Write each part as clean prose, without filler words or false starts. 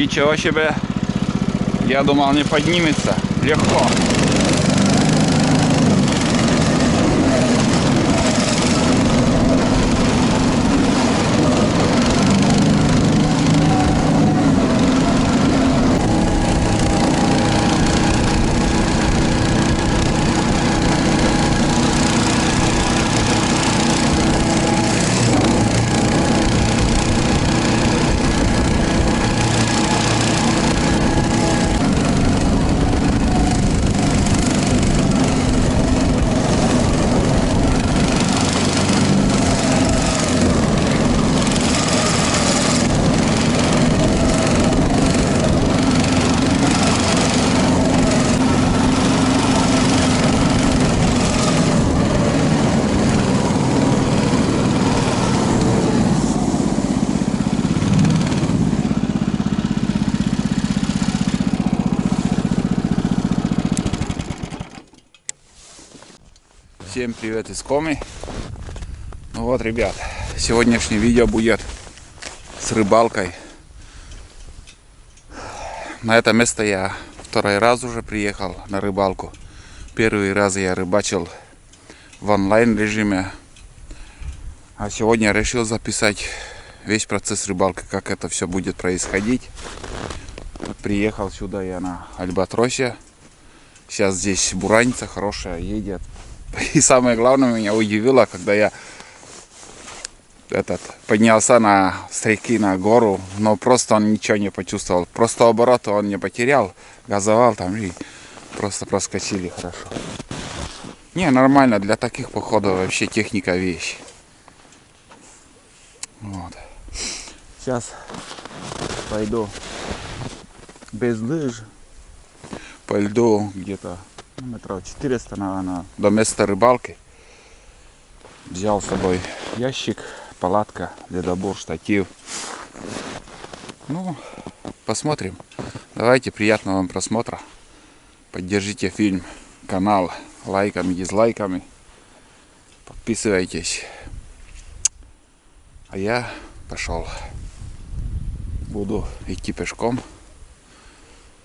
ничего себе. Я думал, не поднимется. Легко. Всем привет из Коми. Ну вот, ребят, сегодняшнее видео будет с рыбалкой. На это место я второй раз уже приехал на рыбалку. Первый раз я рыбачил в онлайн режиме, а сегодня решил записать весь процесс рыбалки, как это все будет происходить. Вот приехал сюда я на Альбатросе. Сейчас здесь бураница хорошая едет. И самое главное, меня удивило, когда я поднялся с реки на гору, но просто он ничего не почувствовал. Просто обороты он не потерял, газовал там и просто проскочили хорошо. Не, нормально, для таких походов вообще техника вещь. Вот. Сейчас пойду без лыж по льду где-то метров 400, наверное, до места рыбалки. Взял с собой ящик, палатка, ледобур, штатив. Ну, посмотрим. Давайте, приятного вам просмотра. Поддержите фильм, канал лайками, дизлайками. Подписывайтесь. А я пошел. Буду идти пешком.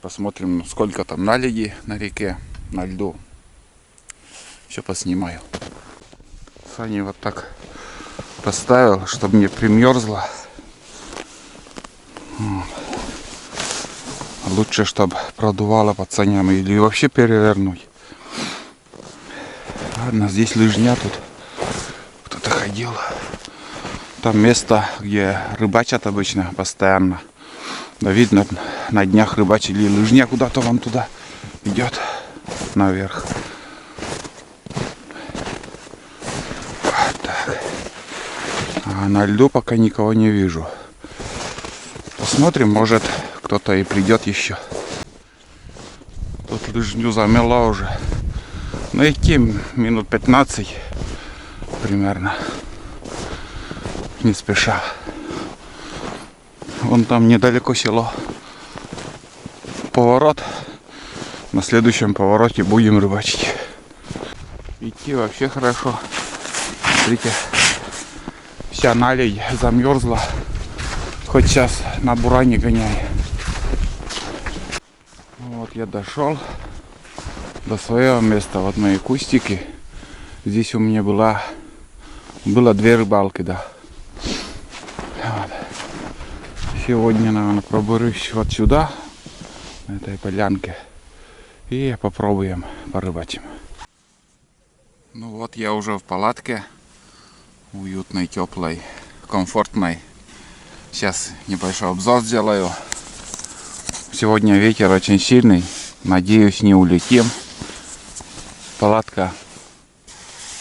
Посмотрим, сколько там наледи на реке, на льду. Все поснимаю. Сани вот так поставил, чтобы не примерзло. Лучше, чтобы продувало под санями или вообще перевернуть. Ладно, здесь лыжня тут. Кто-то ходил. Там место, где рыбачат обычно постоянно. Да видно, на днях рыбачили, лыжня куда-то вон туда идет наверх. Вот так. А на льду пока никого не вижу. Посмотрим, может кто-то и придет еще. Тут лыжню замело уже. Но идти минут 15 примерно. Не спеша. Вон там недалеко село. Поворот. На следующем повороте будем рыбачить. Идти вообще хорошо. Смотрите, вся наледь замерзла. Хоть сейчас на буране гоняй. Вот я дошел до своего места. Вот мои кустики. Здесь у меня было 2 рыбалки, да. Вот. Сегодня, наверное, проберусь вот сюда, на этой полянке, и попробуем порыбачим. Ну вот я уже в палатке, уютной, теплой, комфортной. Сейчас небольшой обзор сделаю. Сегодня ветер очень сильный, надеюсь, не улетим. Палатка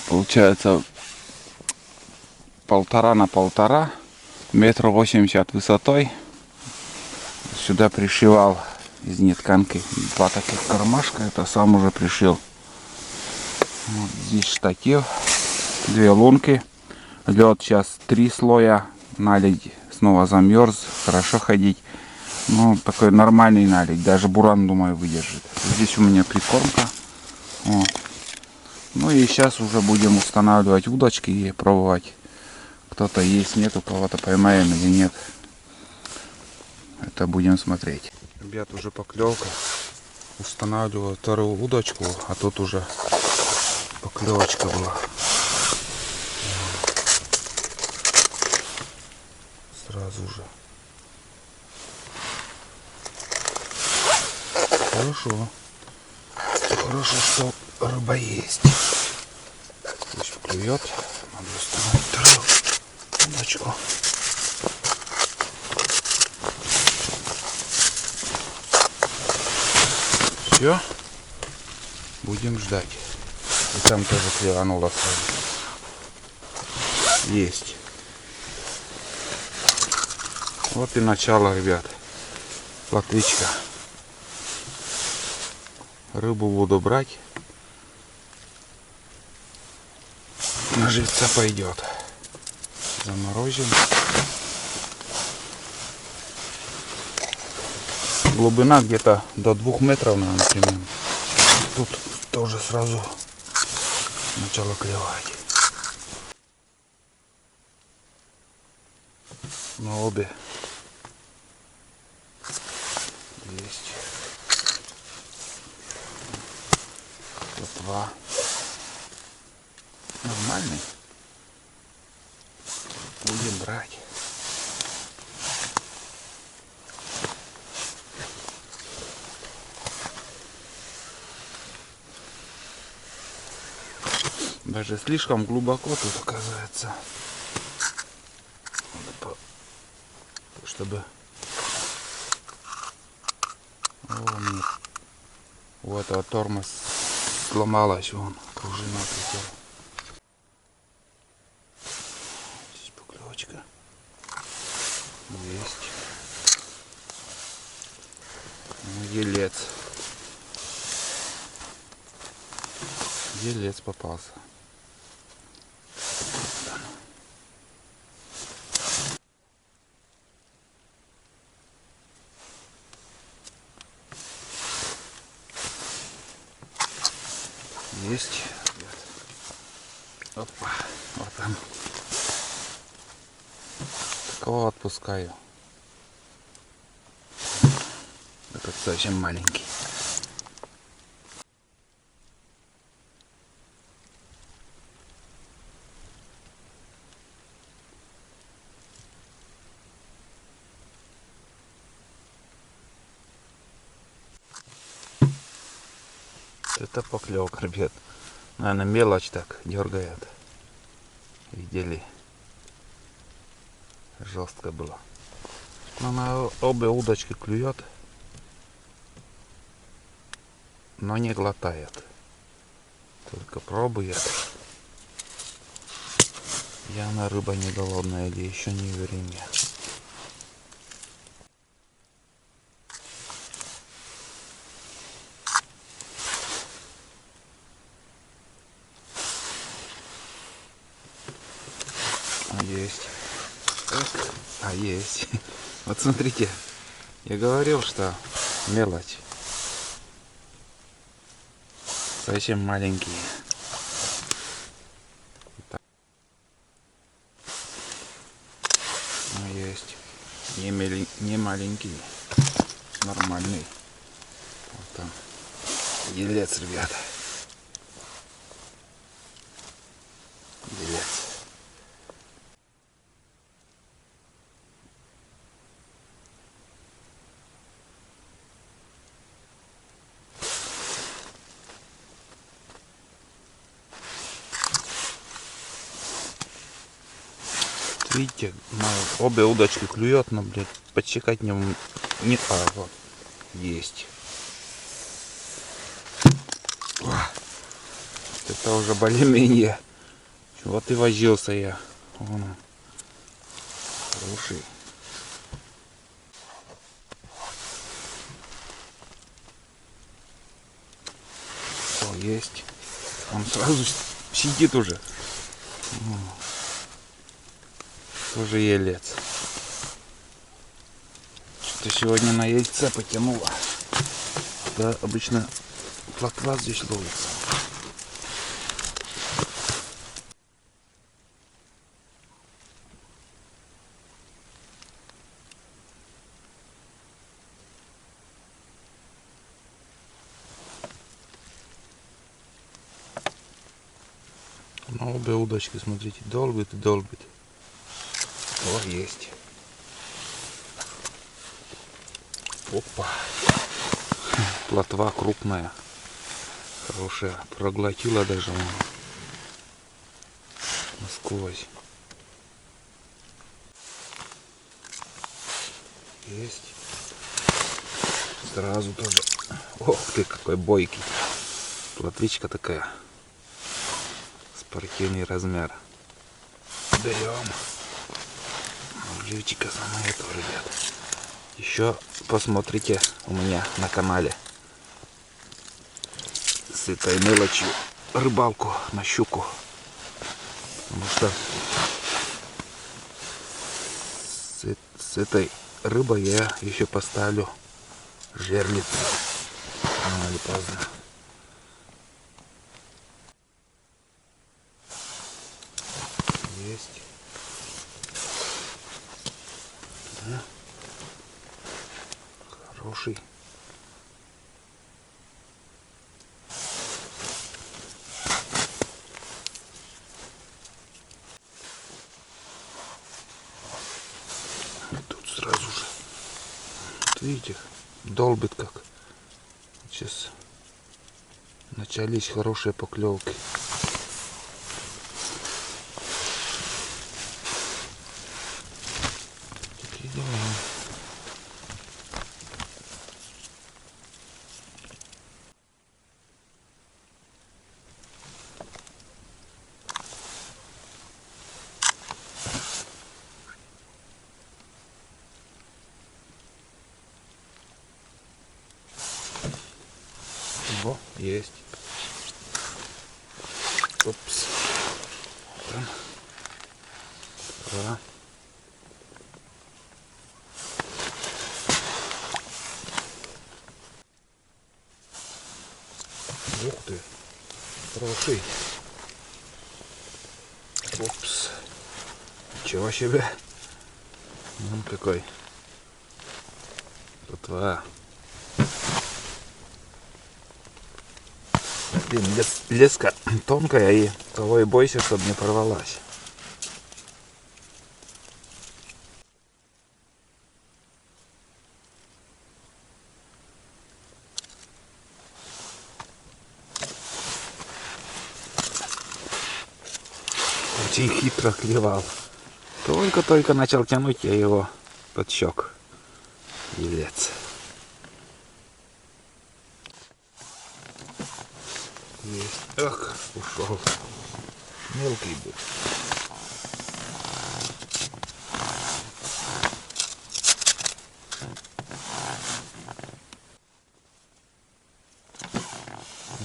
получается 1,5 на 1,5. 1,80 м высотой. Сюда пришивал из нетканки 2 таких кармашка. Это сам уже пришил. Вот здесь штатив, 2 лунки. Лед сейчас 3 слоя. Наледь снова замерз. Хорошо ходить. Ну, такой нормальный наледь. Даже буран, думаю, выдержит. Здесь у меня прикормка. Вот. Ну и сейчас уже будем устанавливать удочки и пробовать. Кто-то есть, нет, у кого-то поймаем или нет. Это будем смотреть. Ребят, уже поклевка. Устанавливаю вторую удочку, а тут уже поклевочка была. Сразу же. Хорошо. Хорошо, что рыба есть. Пусть клюет. Надо установить вторую удочку. Все. Будем ждать. И там тоже клевануло сразу. Есть. Вот и начало, ребят. Плотвичка. Рыбу буду брать. На живца пойдет. Заморозим. Глубина где-то до 2 метров, наверное, примерно. Тут тоже сразу начало клевать. На обе есть. Два. Нормальный. Будем брать. Даже слишком глубоко тут оказывается. Чтобы... О, нет. У этого тормоз сломалась, вон пружина отлетела. Здесь поклевочка есть. Елец. Елец попался. Есть. Опа, вот он. Такого отпускаю. Этот совсем маленький. Это поклевка, ребят. Наверное, мелочь так дергает. Видели? Жестко было. Но на обе удочки клюет, но не глотает. Только пробует. Явно рыба не голодная или еще не время. Есть. А есть. Вот смотрите, я говорил, что мелочь. Совсем маленькие. Есть. Не маленький. Нормальный. Вот там. Елец, ребята. Елец. Видите, на обе удочки клюет, но, блядь, подчекать не... А, вот. Есть. Это уже более-менее. Вот и возился я. Вон он. Хороший. О, есть. Он сразу сидит уже. Тоже елец. Что-то сегодня на яйца потянуло. Да, обычно плотва здесь ловится. На обе удочки, смотрите, долбит и долбит. О, есть. Опа. Плотва крупная. Хорошая. Проглотила даже насквозь. Есть. Сразу тоже. Ох ты, какой бойкий. Плотвичка такая. Спортивный размер. Берем. Живчика самое то, ребят. Еще посмотрите у меня на канале с этой мелочью рыбалку на щуку. Потому что с этой рыбой я еще поставлю жерлицу. Рано или поздно. Есть. Да. Хороший. И тут сразу же, вот видите, долбит как. Сейчас начались хорошие поклевки. Такие дела. О, есть. Опс. Там. Да. Ух ты. Хороший. Опс. Чего себе. Вон какой. Плотва. Блин, леска тонкая, и того и бойся, чтобы не порвалась. Очень хитро клевал. Только-только начал тянуть, я его подсек. Елец. Есть. Ах, ушел. Мелкий был.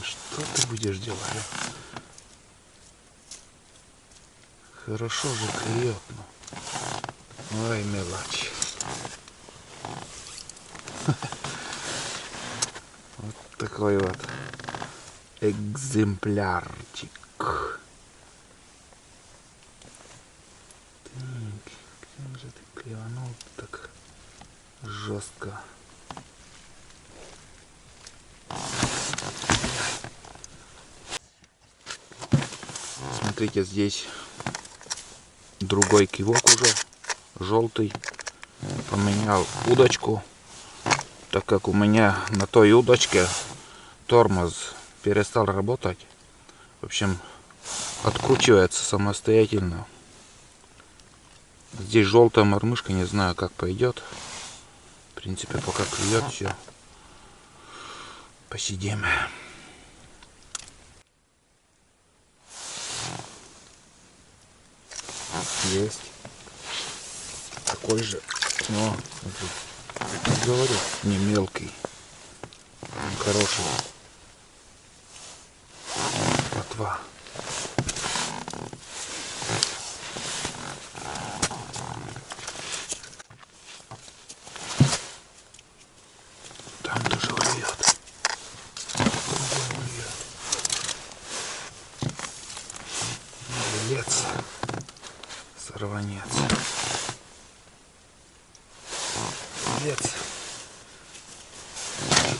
Что ты будешь делать? Хорошо же клюет. Ой, мелочь. Вот такой вот экземплярчик. Так, как же ты клеванул так жестко. Смотрите, здесь другой кивок уже, желтый. Поменял удочку, так как у меня на той удочке тормоз перестал работать. В общем, откручивается самостоятельно. Здесь желтая мормышка, не знаю, как пойдет. В принципе, пока клюет, все. Посидим. Есть. Такой же. Но, говорю, не мелкий. Хороший. Плотва. Там тоже клюет. Елец. Сорванец. Елец.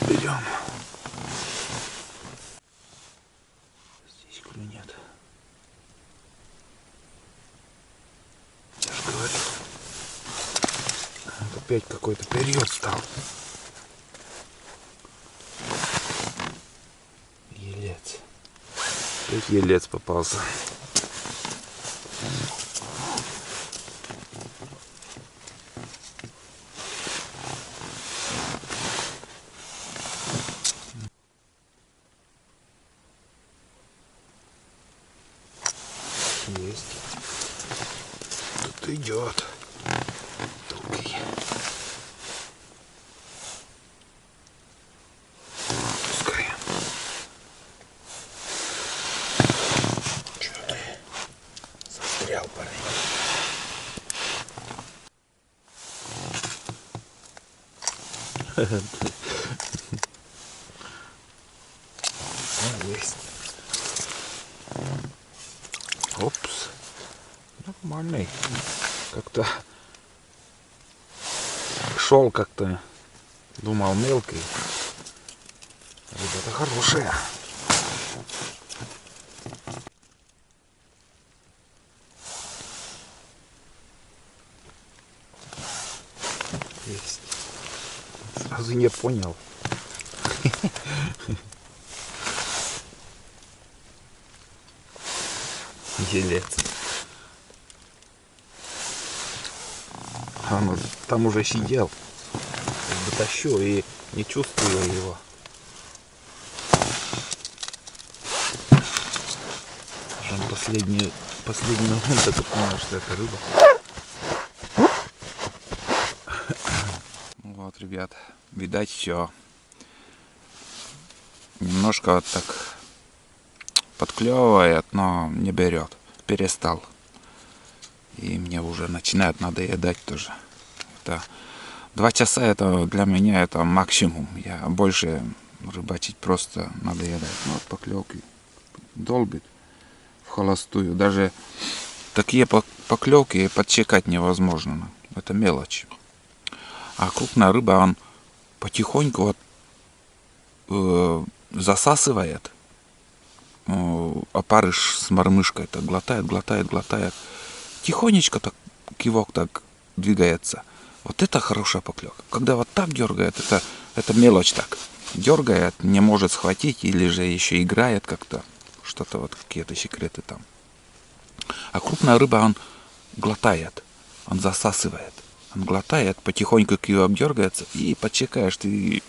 Берем. Здесь клюнет. опять какой-то период стал. Елец. Опять елец попался. Есть. Тут идет. Долгий. Пускай. Че ты? Застрял, парень. Есть. Опс. Нормальный. Как-то шел как-то. Думал мелкий. Ребята хорошие. Есть. Сразу не понял. Елец. Он там уже сидел. Дотащу и не чувствую его. Там последний момент я понял, что это рыба. Вот, ребят, видать все. Немножко вот так подклевывает, но не берет. Перестал. И мне уже начинает надоедать тоже. Это 2 часа это для меня это максимум. Я больше рыбачить просто надоедает. Ну, вот поклевки долбит в холостую. Даже такие поклевки подчекать невозможно. Это мелочь. А крупная рыба, он потихоньку вот, засасывает. Опарыш с мормышкой так глотает. Тихонечко так кивок так двигается. Вот это хорошая поклевка. Когда вот так дергает, это мелочь так. Дергает, не может схватить, или же еще играет как-то. Что-то вот, какие-то секреты там. А крупная рыба, он глотает, он засасывает. Он глотает, потихоньку кивок дергается, и подчекаешь, ты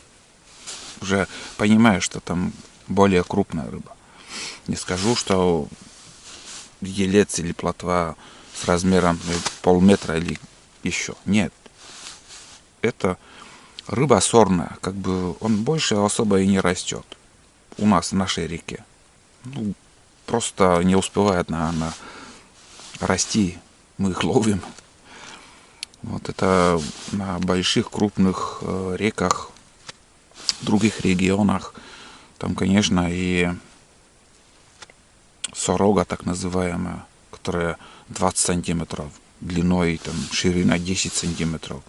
уже понимаешь, что там более крупная рыба. Не скажу, что елец или плотва с размером полметра или еще. Нет. Это рыба сорная. Как бы он больше особо и не растет. У нас в нашей реке. Ну, просто не успевает на расти. Мы их ловим. Вот это на больших крупных реках, в других регионах. Там, конечно, и сорога, так называемая, которая 20 сантиметров длиной, там, ширина 10 сантиметров.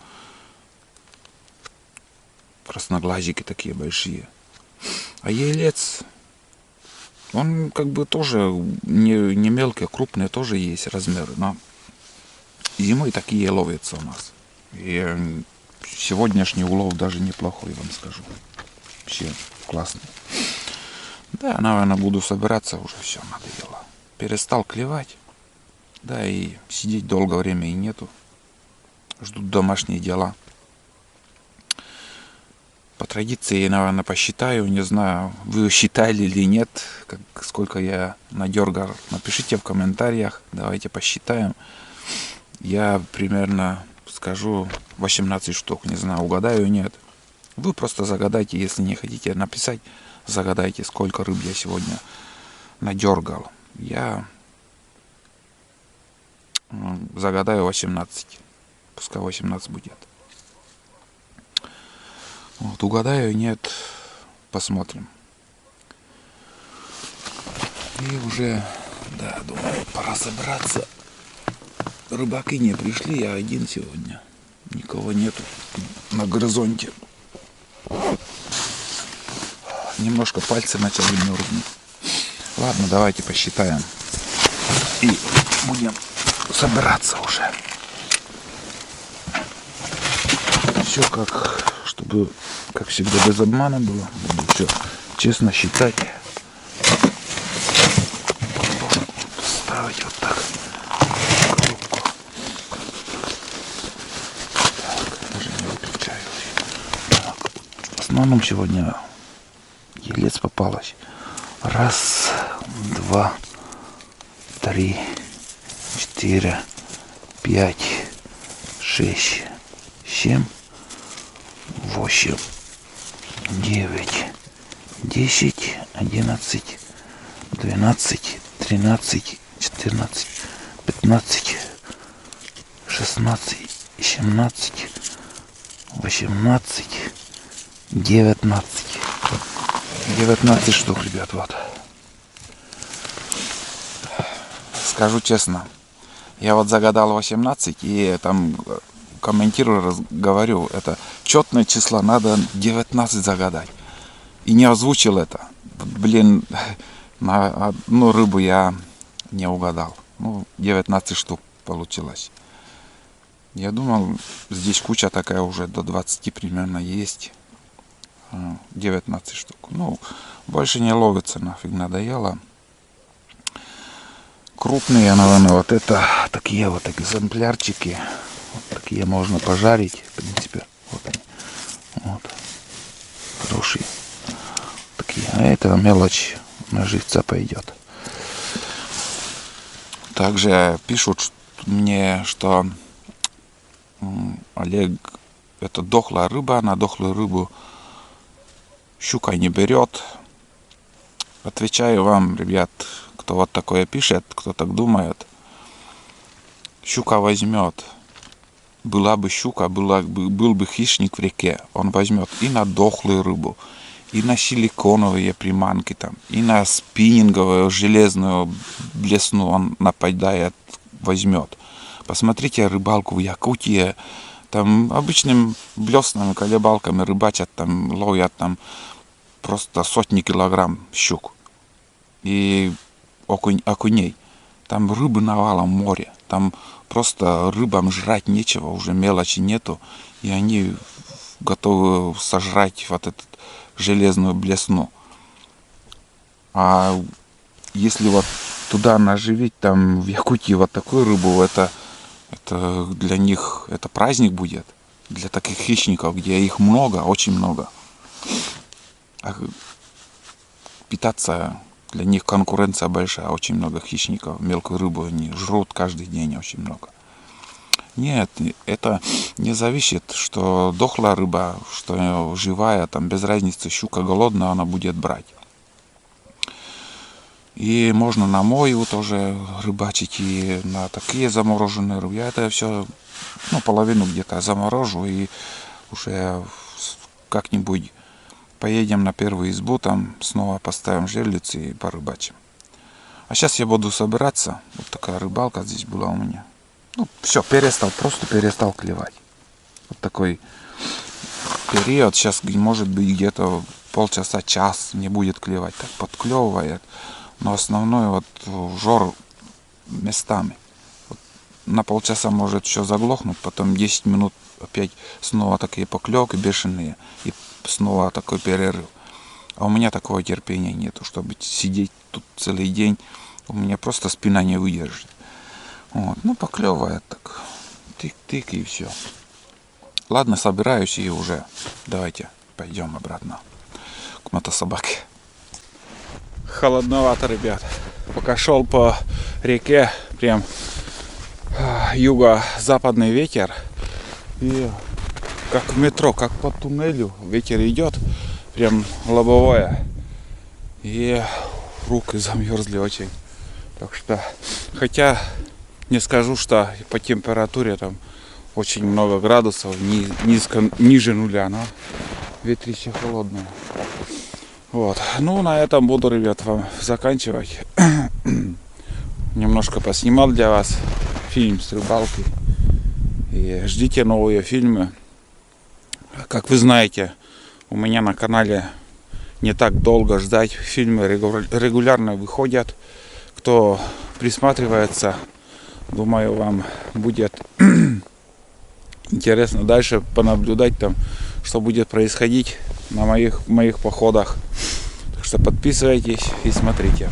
Красноглазики такие большие. А елец, он как бы тоже не мелкий, крупный тоже есть размеры, но зимой такие ловятся у нас. И сегодняшний улов даже неплохой, вам скажу. Вообще классный. Да, наверное, буду собираться, уже все надоело. Перестал клевать. Да, и сидеть долгое время и нету. Ждут домашние дела. По традиции, наверное, посчитаю. Не знаю, вы считали или нет, сколько я надергал. Напишите в комментариях. Давайте посчитаем. Я примерно скажу 18 штук. Не знаю, угадаю или нет. Вы просто загадайте, если не хотите написать. Загадайте, сколько рыб я сегодня надергал. Я загадаю 18. Пускай 18 будет. Вот, угадаю, нет. Посмотрим. И уже, да, думаю, пора собраться. Рыбаки не пришли, я один сегодня. Никого нету на горизонте. Немножко пальцы начали мерзнуть. Ладно, давайте посчитаем. И будем собираться уже. все как, чтобы, как всегда, без обмана было. Буду все честно считать. Ставить вот так. Коробку. Так, даже не выключаю. Так. В основном сегодня елец попалось. Раз, два, три, 4, 5, 6, 7, 8, 9, 10, 11, 12, 13, 14, 15, 16, 17, 18, 19. 19 штук, ребят, вот. Скажу честно, я вот загадал 18 и там комментирую, говорю, это четное число, надо 19 загадать. И не озвучил это. Блин, на одну рыбу я не угадал. Ну, 19 штук получилось. Я думал, здесь куча такая уже до 20 примерно есть. 19 штук. Ну, больше не ловится, нафиг надоело. Крупные, наверное, вот это такие вот экземплярчики. Вот такие можно пожарить, в принципе. Вот они. Вот. Хорошие. Такие. А это мелочь на живца пойдет. Также пишут мне, что Олег, это дохлая рыба, на дохлую рыбу щука не берет. Отвечаю вам, ребят, кто вот такое пишет, кто так думает. Щука возьмет. Была бы щука, был бы хищник в реке. Он возьмет и на дохлую рыбу, и на силиконовые приманки там, и на спиннинговую железную блесну он нападает, возьмет. Посмотрите рыбалку в Якутии. Там обычными блесными колебалками рыбачат, там ловят там просто сотни килограмм щук и окуней. Там рыбы навалом море. Там просто рыбам жрать нечего, уже мелочи нету. И они готовы сожрать вот эту железную блесну. А если вот туда наживить, там в Якутии вот такую рыбу, это для них это праздник будет. Для таких хищников, где их много, очень много. А питаться для них конкуренция большая, очень много хищников, мелкую рыбу они жрут каждый день, очень много. Нет, это не зависит, что дохлая рыба, что живая, там без разницы, щука голодная, она будет брать. И можно на мою тоже рыбачить, и на такие замороженные рыбы. Я это все, половину где-то заморожу, и уже как-нибудь поедем на первую избу, там снова поставим жерлицы и порыбачим. А сейчас я буду собираться. Вот такая рыбалка здесь была у меня. Все, просто перестал клевать. Вот такой период. Сейчас, может быть, где-то полчаса, час не будет клевать. Так подклевывает. Но основной вот жор местами. Вот на полчаса может еще заглохнуть, потом 10 минут опять снова такие поклевки бешеные. И снова такой перерыв. А у меня такого терпения нету, чтобы сидеть тут целый день. У меня просто спина не выдержит. Вот. Поклевывает так. Тык-тык и все. Ладно, собираюсь и уже. Давайте пойдем обратно к мотособаке. Холодновато, ребят. Пока шел по реке, прям юго-западный ветер. И как в метро, как по туннелю ветер идет, прям лобовое. И руки замерзли очень. Так что, хотя не скажу, что по температуре там очень много градусов, ниже нуля, но ветрище холодное. Вот. На этом буду, ребят, вам заканчивать. Немножко поснимал для вас фильм с рыбалки. И ждите новые фильмы. Как вы знаете, у меня на канале не так долго ждать. Фильмы регулярно выходят. Кто присматривается, думаю, вам будет Интересно дальше понаблюдать там, что будет происходить на моих походах. Так что подписывайтесь и смотрите.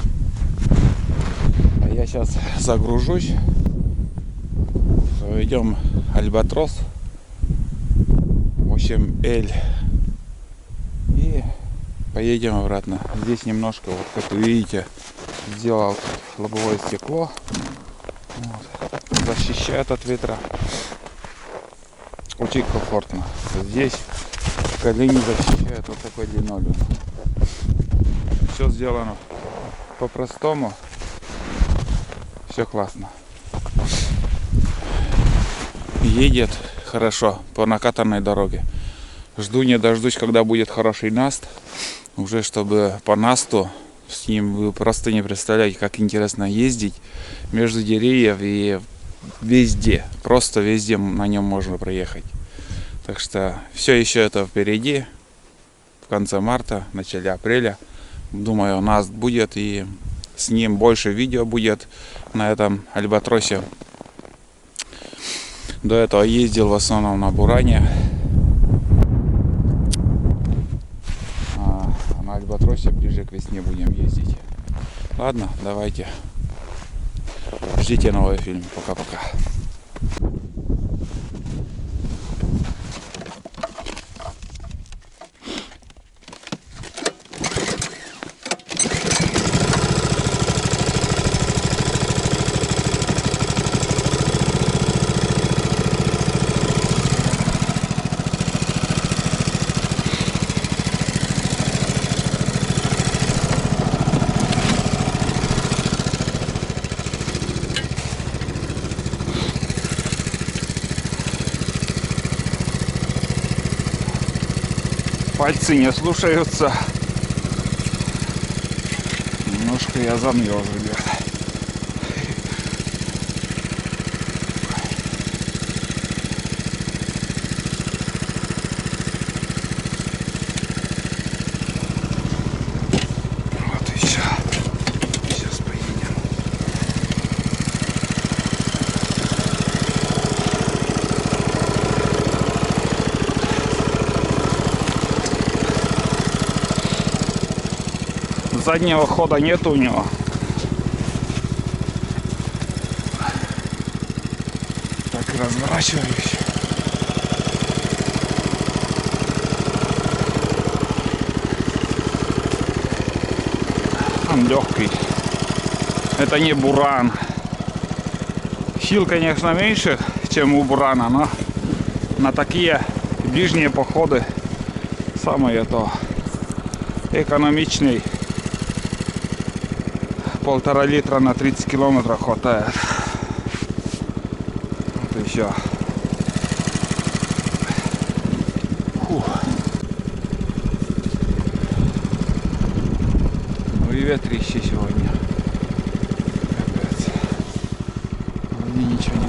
А я сейчас загружусь. Идем Альбатрос 8L и поедем обратно. Здесь немножко, вот как вы видите, сделал лобовое стекло, вот, защищает от ветра. Очень комфортно. Здесь колени защищают, вот такой линолеум. Все сделано по-простому. Все классно. Едет хорошо по накатанной дороге. Жду не дождусь, когда будет хороший наст. Уже чтобы по насту с ним вы просто не представляете, как интересно ездить между деревьев и везде. Просто везде на нем можно проехать. Так что все еще это впереди. В конце марта, в начале апреля. Думаю, наст будет, и с ним больше видео будет на этом Альбатросе. До этого ездил в основном на Буране. А на Альбатросе ближе к весне будем ездить. Ладно, давайте. Ждите новый фильм. Пока-пока. Пальцы не слушаются. Немножко я замерз, ребят. Вот еще. Сейчас поедем. Заднего хода нет у него. Так, разворачиваюсь. Он легкий. Это не Буран. Сил, конечно, меньше, чем у Бурана, но на такие ближние походы самое то. Экономичный. 1,5 литра на 30 километров хватает. Вот еще. Фух. Ну и ветрище сегодня. Капец. Вроде ничего не